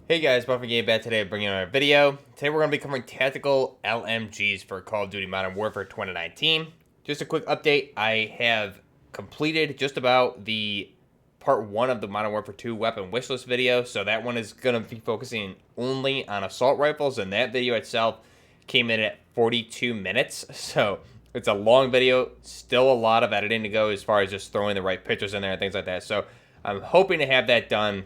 Hey guys, Buffy Game back today bringing you another video. Today we're going to be covering tactical LMGs for Call of Duty Modern Warfare 2019. Just a quick update, I have completed just about the part 1 of the Modern Warfare 2 weapon wishlist video, so that one is going to be focusing only on assault rifles, and that video itself came in at 42 minutes, so it's a long video, still a lot of editing to go as far as just throwing the right pictures in there and things like that, so I'm hoping to have that done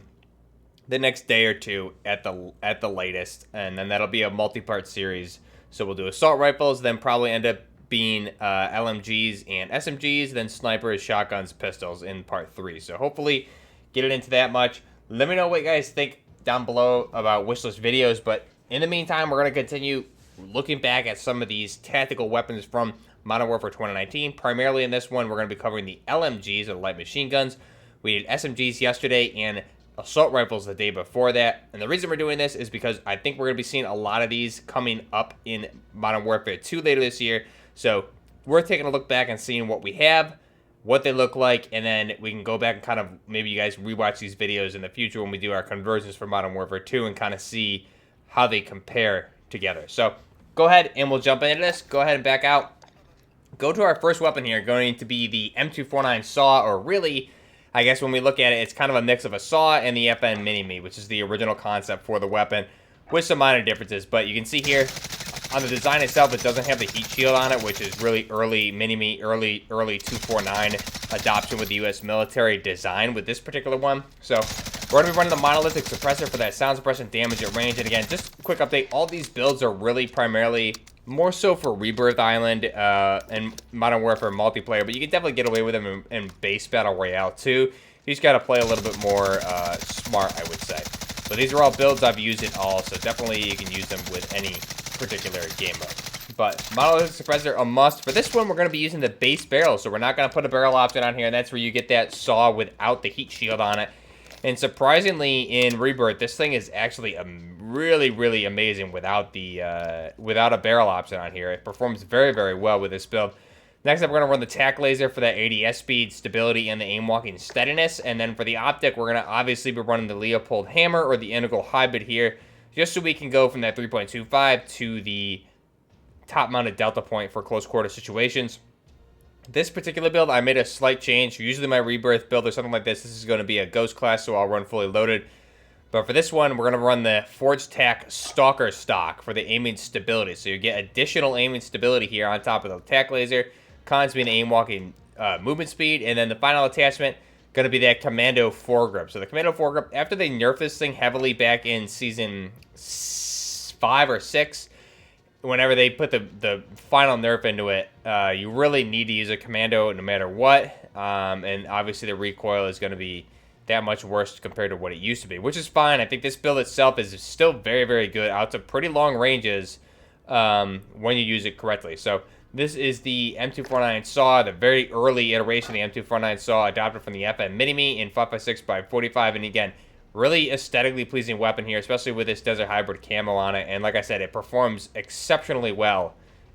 the next day or two at the latest, and then that'll be a multi-part series. So we'll do assault rifles, then probably end up being LMGs and SMGs, then snipers, shotguns, pistols in part 3. So hopefully get it into that much. Let me know what you guys think down below about wishlist videos, but in the meantime, we're going to continue looking back at some of these tactical weapons from Modern Warfare 2019. Primarily in this one, we're going to be covering the LMGs, or light machine guns. We did SMGs yesterday and assault rifles the day before that. And the reason we're doing this is because I think we're going to be seeing a lot of these coming up in Modern Warfare 2 later this year. So we're taking a look back and seeing what we have, what they look like, and then we can go back and kind of, maybe you guys rewatch these videos in the future when we do our conversions for Modern Warfare 2 and kind of see how they compare together. So go ahead and we'll jump into this. Go ahead and back out. Go to our first weapon here, going to be the M249 SAW, or really, I guess when we look at it, it's kind of a mix of a SAW and the FN Mini-Me, which is the original concept for the weapon, with some minor differences. But you can see here, on the design itself, it doesn't have the heat shield on it, which is really early Mini-Me, early 249 adoption with the U.S. military design with this particular one. So we're going to be running the monolithic suppressor for that sound suppression, damage at range. And again, just a quick update, all these builds are really primarily more so for Rebirth Island and Modern Warfare multiplayer, but you can definitely get away with them in base Battle Royale too. You just got to play a little bit more smart, I would say. So these are all builds I've used in all, so definitely you can use them with any particular game mode. But monolithic suppressor, a must. For this one, we're going to be using the base barrel, so we're not going to put a barrel option on here, and that's where you get that SAW without the heat shield on it. And surprisingly, in Rebirth, this thing is actually really, really amazing without the without a barrel option on here. It performs very, very well with this build. Next up, we're going to run the TAC laser for that ADS speed, stability, and the aim walking steadiness. And then for the optic, we're going to obviously be running the Leopold hammer or the integral hybrid here, just so we can go from that 3.25 to the top-mounted delta point for close quarter situations. This particular build, I made a slight change. Usually my Rebirth build or something like this is going to be a Ghost class, so I'll run fully loaded. But for this one, we're going to run the Forged TAC Stalker stock for the aiming stability. So you get additional aiming stability here on top of the TAC laser. Cons being aim walking movement speed. And then the final attachment, going to be that Commando foregrip. So the Commando foregrip, after they nerfed this thing heavily back in Season 5 or 6, whenever they put the final nerf into it, you really need to use a Commando no matter what. And obviously the recoil is going to be that much worse compared to what it used to be, which is fine. I think this build itself is still very, very good out to pretty long ranges when you use it correctly. So this is the M249 SAW, the very early iteration of the M249 SAW, adopted from the FN Mini-Me in 5.56x45. And again, really aesthetically pleasing weapon here, especially with this Desert Hybrid camo on it. And like I said, it performs exceptionally well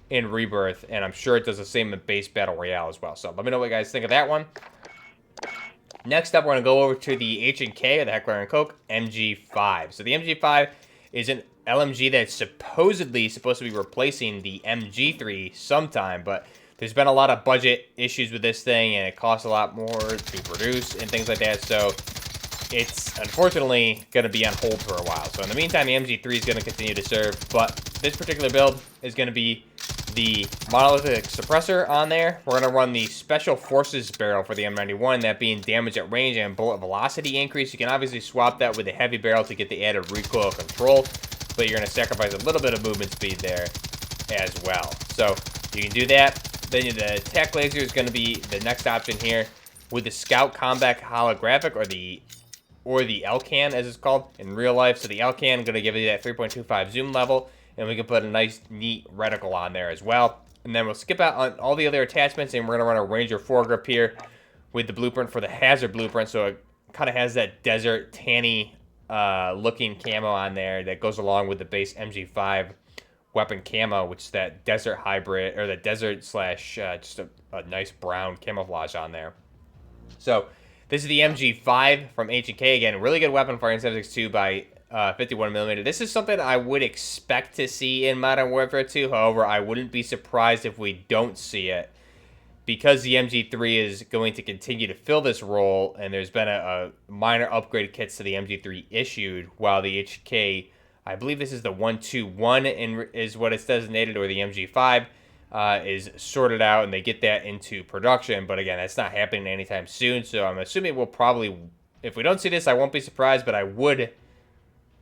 in Rebirth, and I'm sure it does the same in base Battle Royale as well. So let me know what you guys think of that one. Next up, we're going to go over to the H&K, or the Heckler & Koch MG5. So the MG5 is an LMG that's supposedly supposed to be replacing the MG3 sometime, but there's been a lot of budget issues with this thing, and it costs a lot more to produce and things like that. So it's unfortunately going to be on hold for a while. So in the meantime, the MG3 is going to continue to serve, but this particular build is going to be the monolithic suppressor on there. We're going to run the Special Forces barrel for the M91, that being damage at range and bullet velocity increase. You can obviously swap that with the heavy barrel to get the added recoil control, but you're going to sacrifice a little bit of movement speed there as well. So you can do that. Then the TAC laser is going to be the next option here with the Scout Combat Holographic, or the LCAN as it's called in real life. So the LCAN going to give you that 3.25 zoom level, and we can put a nice, neat reticle on there as well. And then we'll skip out on all the other attachments, and we're going to run a Ranger foregrip here with the blueprint for the Hazard blueprint. So it kind of has that desert, tanny looking camo on there that goes along with the base MG5 weapon camo, which is that desert hybrid, or the desert slash just a nice brown camouflage on there. So this is the MG5 from H&K. Again, really good weapon for N762 by 51mm. This is something I would expect to see in Modern Warfare 2. However, I wouldn't be surprised if we don't see it, because the MG3 is going to continue to fill this role, and there's been a minor upgrade kits to the MG3 issued, while the HK, I believe this is the 121 is what it's designated, or the MG5, is sorted out, and they get that into production. But again, that's not happening anytime soon, so I'm assuming we'll probably, if we don't see this, I won't be surprised, but I would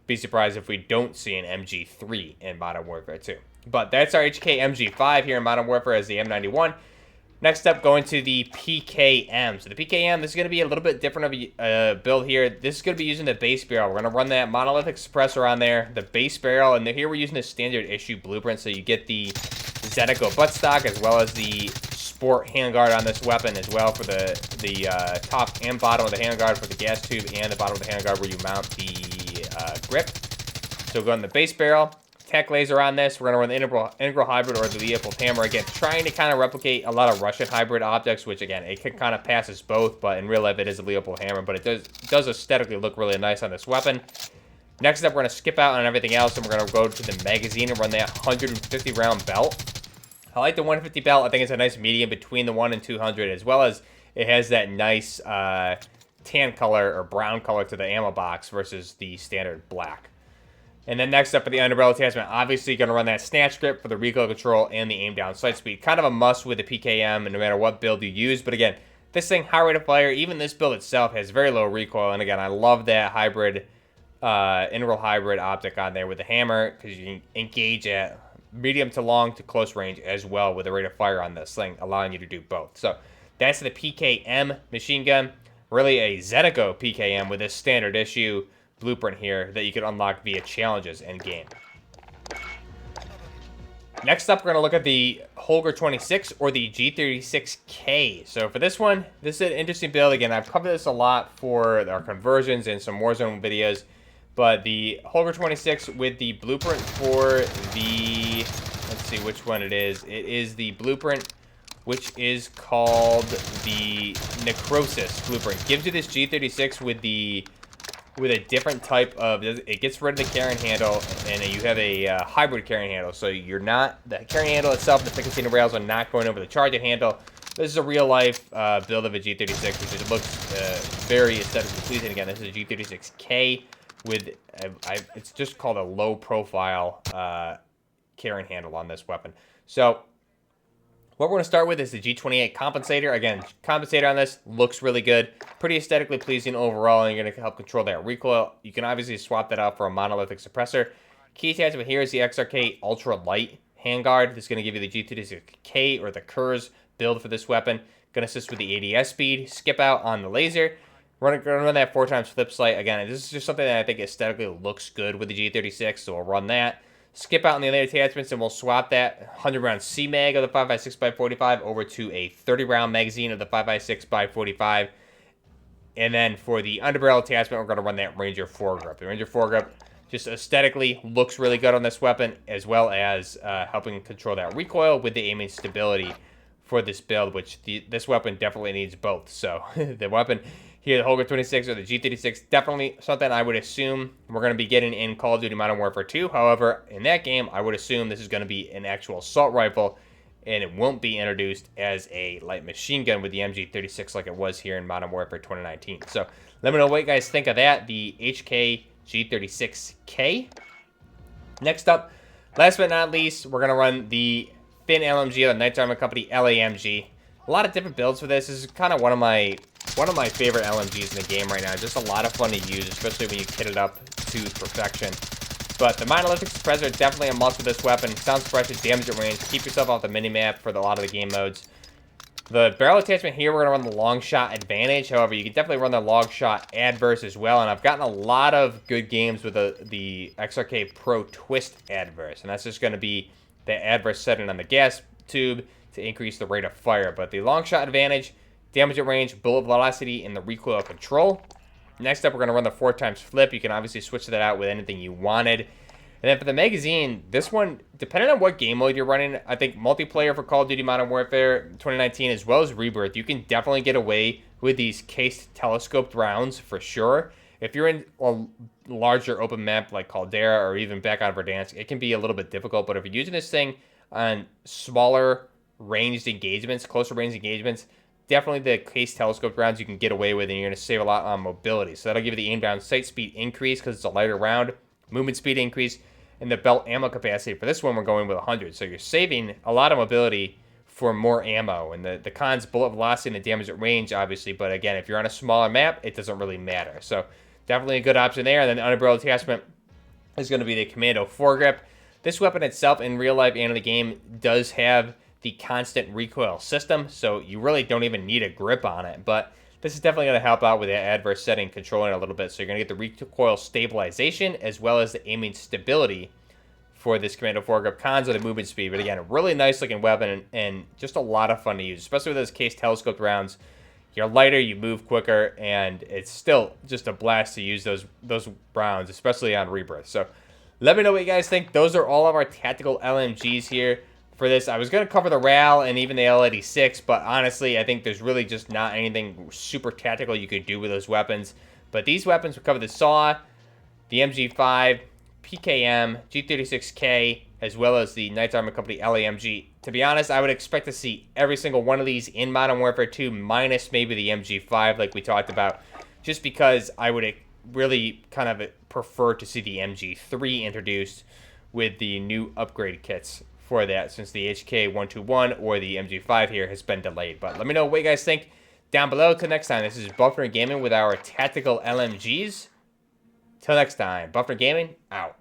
be surprised if we don't see an MG3 in Modern Warfare 2. But that's our HK MG5 here in Modern Warfare as the M91. Next up, going to the PKM. So the PKM, this is going to be a little bit different of a build here. This is going to be using the base barrel. We're going to run that monolithic suppressor on there, the base barrel, and here we're using the standard issue blueprint, so you get the Zeniko buttstock as well as the sport handguard on this weapon as well for the top and bottom of the handguard for the gas tube, and the bottom of the handguard where you mount the grip. So go on the base barrel. Tech laser on this. We're going to run the integral hybrid or the Leopold hammer. Again, trying to kind of replicate a lot of Russian hybrid optics, which again, it can kind of pass as both, but in real life it is a Leopold hammer, but it does aesthetically look really nice on this weapon. Next up, we're going to skip out on everything else, and we're going to go to the magazine and run that 150 round belt. I like the 150 belt. I think it's a nice medium between the 1 and 200, as well as it has that nice tan color or brown color to the ammo box versus the standard black. And then next up for the underbarrel attachment, obviously going to run that snatch grip for the recoil control and the aim down sight speed. Kind of a must with the PKM, and no matter what build you use. But again, this thing, high rate of fire, even this build itself has very low recoil. And again, I love that hybrid, integral hybrid optic on there with the hammer, because you can engage at medium to long to close range as well with the rate of fire on this thing, allowing you to do both. So that's the PKM machine gun. Really a Zeniko PKM with this standard issue blueprint here that you can unlock via challenges in game. Next up, we're going to look at the Holger 26 or the G36K. So for this one, this is an interesting build. Again, I've covered this a lot for our conversions and some Warzone videos, but the Holger 26 with the blueprint for the, let's see which one it is. It is the blueprint which is called the Necrosis blueprint. Gives you this G36 with a different type of, it gets rid of the carrying handle, and you have a hybrid carrying handle. So you're not, the carrying handle itself, the thick casino rails are not going over the charging handle. This is a real life build of a G36, which looks very aesthetically pleasing. Again, this is a G36K with, it's just called a low profile carrying handle on this weapon. So what we're going to start with is the G28 compensator. Again, compensator on this looks really good. Pretty aesthetically pleasing overall, and you're going to help control that recoil. You can obviously swap that out for a monolithic suppressor. Key attachment here is the XRK Ultra Light handguard. This is going to give you the G36K or the KERS build for this weapon. Going to assist with the ADS speed. Skip out on the laser. We're going to run that 4x flip sight. Again, this is just something that I think aesthetically looks good with the G36, so we'll run that. Skip out on the other attachments, and we'll swap that 100-round C-Mag of the 5.56x45 over to a 30-round magazine of the 5.56x45. And then for the underbarrel attachment, we're going to run that Ranger foregrip. The Ranger foregrip just aesthetically looks really good on this weapon, as well as helping control that recoil with the aiming stability for this build, which this weapon definitely needs both. So the weapon here, the Holger 26 or the G36, definitely something I would assume we're going to be getting in Call of Duty Modern Warfare 2. However, in that game, I would assume this is going to be an actual assault rifle, and it won't be introduced as a light machine gun with the MG36 like it was here in Modern Warfare 2019. So let me know what you guys think of that, the HK G36K. Next up, last but not least, we're going to run the Thin LMG of the Knights Armament Company LAMG. A lot of different builds for this. This is kind of one of my favorite LMGs in the game right now. Just a lot of fun to use, especially when you kit it up to perfection. But the monolithic suppressor is definitely a must with this weapon. Sound suppression, damage at range, keep yourself off the minimap for a lot of the game modes. The barrel attachment here, we're going to run the long shot advantage. However, you can definitely run the long shot adverse as well. And I've gotten a lot of good games with the XRK Pro Twist adverse. And that's just going to be the adverse setting on the gas tube to increase the rate of fire. But the long shot advantage, damage at range, bullet velocity, and the recoil control. Next up, we're going to run the 4x flip. You can obviously switch that out with anything you wanted. And then for the magazine, this one, depending on what game mode you're running, I think multiplayer for Call of Duty Modern Warfare 2019 as well as Rebirth, you can definitely get away with these cased telescoped rounds for sure. if you're in a larger open map like Caldera or even back on Verdansk, it can be a little bit difficult. But if you're using this thing on smaller ranged engagements, closer ranged engagements, definitely the case telescope rounds you can get away with, and you're going to save a lot on mobility. So that'll give you the aim down sight speed increase because it's a lighter round, movement speed increase, and the belt ammo capacity. For this one, we're going with 100. So you're saving a lot of mobility for more ammo. And the cons, bullet velocity and the damage at range, obviously. But again, if you're on a smaller map, it doesn't really matter. So definitely a good option there. And then the unumbrella attachment is going to be the Commando foregrip. This weapon itself in real life and in the game does have the constant recoil system, so you really don't even need a grip on it. But this is definitely going to help out with the adverse setting controlling a little bit. So you're going to get the recoil stabilization as well as the aiming stability for this Commando foregrip. Cons of the movement speed, but again, a really nice looking weapon and just a lot of fun to use, especially with those case telescoped rounds. You're lighter, you move quicker, and it's still just a blast to use those rounds, especially on Rebirth. So let me know what you guys think. Those are all of our tactical LMGs here for this. I was going to cover the RAL and even the L86, but honestly, I think there's really just not anything super tactical you could do with those weapons. But these weapons, we cover the SAW, the MG5, PKM, G36K, as well as the Knights Armor Company LAMG. To be honest, I would expect to see every single one of these in Modern Warfare 2, minus maybe the MG5 like we talked about, just because I would really kind of prefer to see the MG3 introduced with the new upgrade kits for that, since the HK121 or the MG5 here has been delayed. But let me know what you guys think down below. Till next time, this is Buffner Gaming with our tactical LMGs. Till next time, Buffner Gaming out.